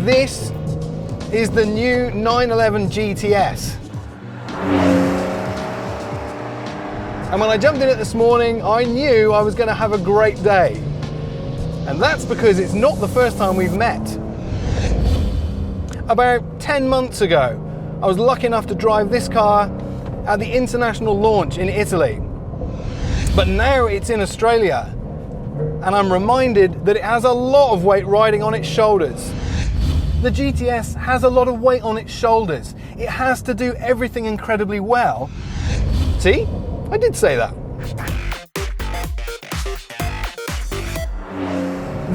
This is the new 911 GTS. And when I jumped in it this morning, I knew I was going to have a great day. And that's because it's not the first time we've met. About 10 months ago, I was lucky enough to drive this car at the international launch in Italy. But now it's in Australia, and I'm reminded that it has a lot of weight riding on its shoulders. The GTS has a lot of weight on its shoulders. It has to do everything incredibly well. See? I did say that.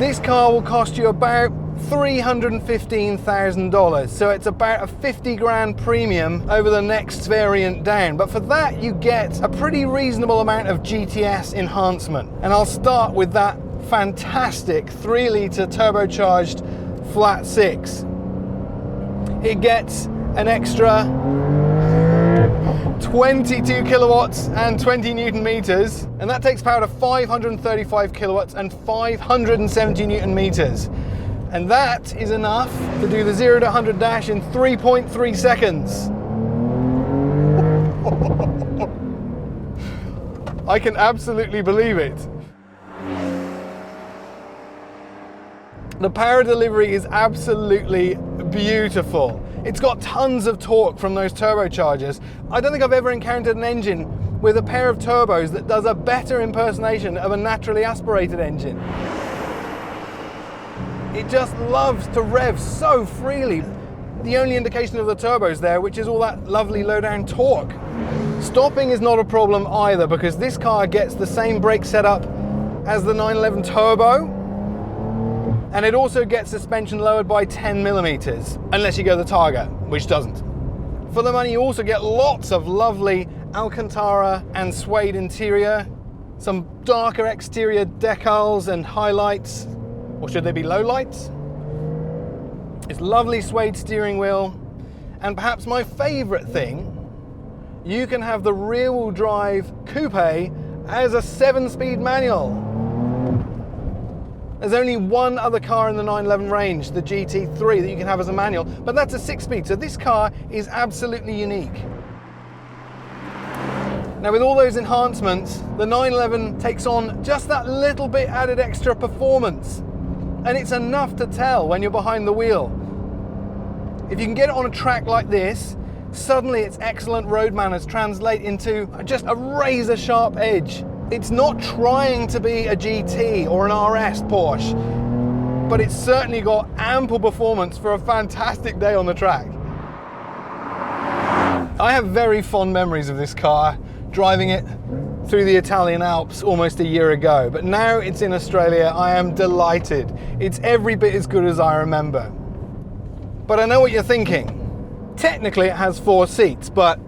This car will cost you about $315,000, so it's about a 50 grand premium over the next variant down. But for that, you get a pretty reasonable amount of GTS enhancement. And I'll start with that fantastic 3-litre turbocharged flat 6. It gets an extra 22 kilowatts and 20 newton meters, and that takes power to 535 kilowatts and 570 newton meters. And that is enough to do the 0 to 100 dash in 3.3 seconds. I can absolutely believe it. The power delivery is absolutely beautiful. It's got tons of torque from those turbochargers. I don't think I've ever encountered an engine with a pair of turbos that does a better impersonation of a naturally aspirated engine. It just loves to rev so freely. The only indication of the turbos there, which is all that lovely low down torque. Stopping is not a problem either, because this car gets the same brake setup as the 911 Turbo, and it also gets suspension lowered by 10 millimeters, unless you go the Targa, which doesn't. For the money, you also get lots of lovely Alcantara and suede interior, some darker exterior decals and highlights, or should they be lowlights? It's lovely suede steering wheel, and perhaps my favorite thing, you can have the rear-wheel drive coupe as a 7-speed manual. There's only one other car in the 911 range, the GT3, that you can have as a manual, but that's a 6-speed, so this car is absolutely unique. Now, with all those enhancements, the 911 takes on just that little bit added extra performance, and it's enough to tell when you're behind the wheel. If you can get it on a track like this, suddenly its excellent road manners translate into just a razor-sharp edge. It's not trying to be a GT or an RS Porsche, but it's certainly got ample performance for a fantastic day on the track. I have very fond memories of this car, driving it through the Italian Alps almost a year ago, but now it's in Australia. I am delighted. It's every bit as good as I remember. But I know what you're thinking. Technically it has 4 seats, but...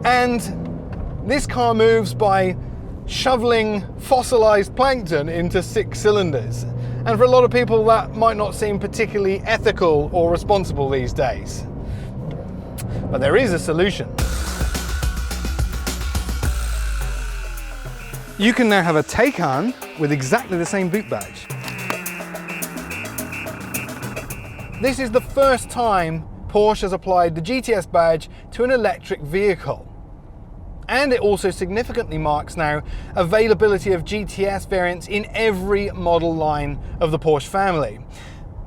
And this car moves by shoveling fossilized plankton into 6 cylinders. And for a lot of people that might not seem particularly ethical or responsible these days. But there is a solution. You can now have a Taycan with exactly the same boot badge. This is the first time Porsche has applied the GTS badge to an electric vehicle. And it also significantly marks now availability of GTS variants in every model line of the Porsche family.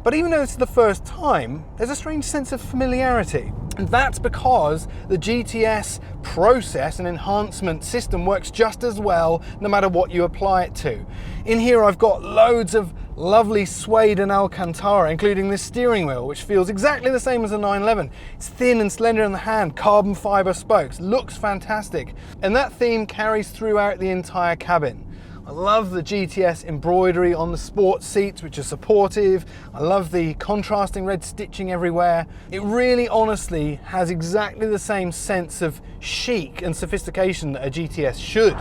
But even though it's the first time, there's a strange sense of familiarity. And that's because the GTS process and enhancement system works just as well no matter what you apply it to. In here I've got loads of lovely suede and Alcantara, including this steering wheel, which feels exactly the same as the 911. It's thin and slender in the hand, carbon fiber spokes, looks fantastic. And that theme carries throughout the entire cabin. I love the GTS embroidery on the sports seats, which are supportive. I love the contrasting red stitching everywhere. It really honestly has exactly the same sense of chic and sophistication that a GTS should.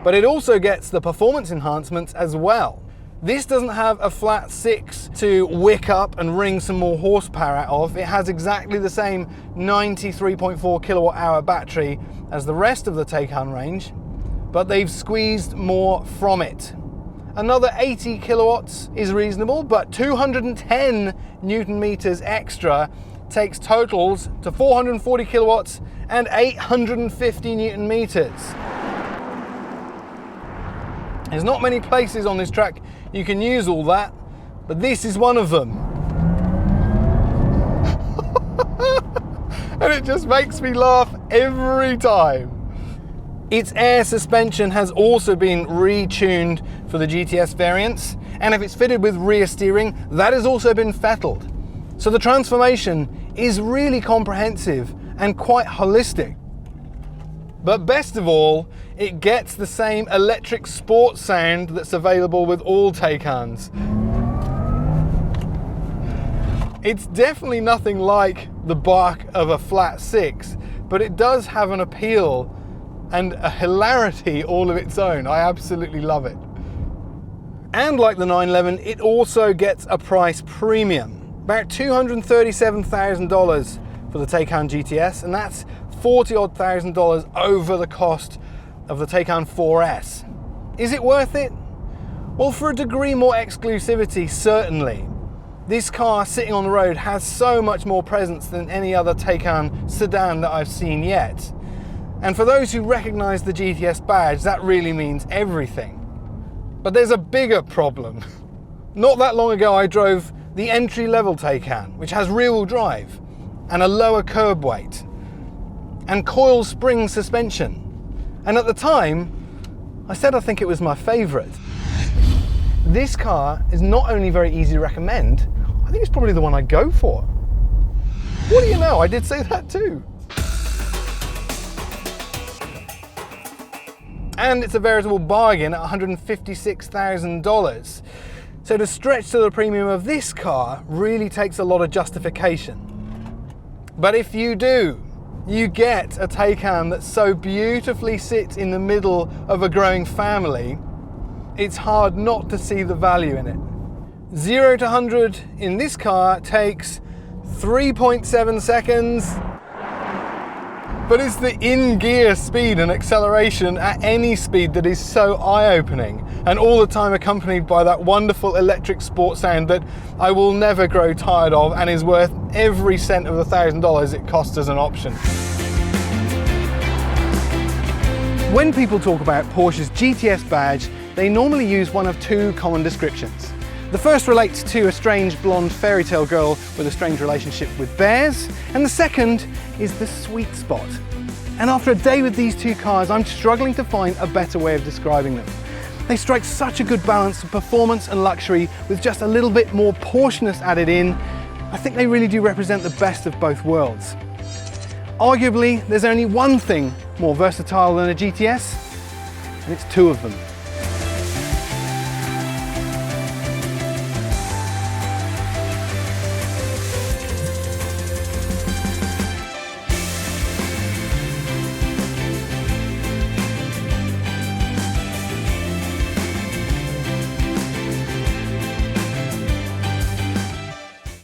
But it also gets the performance enhancements as well. This doesn't have a flat 6 to wick up and wring some more horsepower out of. It has exactly the same 93.4 kilowatt hour battery as the rest of the Taycan range, but they've squeezed more from it. Another 80 kilowatts is reasonable, but 210 Newton meters extra takes totals to 440 kilowatts and 850 Newton meters. There's not many places on this track you can use all that, but this is one of them. And it just makes me laugh every time. Its air suspension has also been retuned for the GTS variants, and if it's fitted with rear steering, that has also been fettled. So the transformation is really comprehensive and quite holistic. But best of all, it gets the same electric sports sound that's available with all Taycans. It's definitely nothing like the bark of a flat six, but it does have an appeal and a hilarity all of its own. I absolutely love it. And like the 911, it also gets a price premium, about $237,000 for the Taycan GTS, and that's $40,000 over the cost of the Taycan 4S. Is it worth it? Well, for a degree more exclusivity, certainly. This car sitting on the road has so much more presence than any other Taycan sedan that I've seen yet. And for those who recognize the GTS badge, that really means everything. But there's a bigger problem. Not that long ago, I drove the entry-level Taycan, which has rear-wheel drive and a lower curb weight and coil spring suspension. And at the time, I said I think it was my favorite. This car is not only very easy to recommend, I think it's probably the one I'd go for. What do you know? I did say that too. And it's a veritable bargain at $156,000. So to stretch to the premium of this car really takes a lot of justification. But if you do, you get a Taycan that so beautifully sits in the middle of a growing family, it's hard not to see the value in it. 0 to 100 in this car takes 3.7 seconds. But it's the in-gear speed and acceleration at any speed that is so eye-opening, and all the time accompanied by that wonderful electric sport sound that I will never grow tired of and is worth every cent of the $1,000 it costs as an option. When people talk about Porsche's GTS badge, they normally use one of two common descriptions. The first relates to a strange blonde fairy tale girl with a strange relationship with bears, and the second is the sweet spot. And after a day with these two cars, I'm struggling to find a better way of describing them. They strike such a good balance of performance and luxury with just a little bit more Porsche-ness added in. I think they really do represent the best of both worlds. Arguably, there's only one thing more versatile than a GTS, and it's two of them.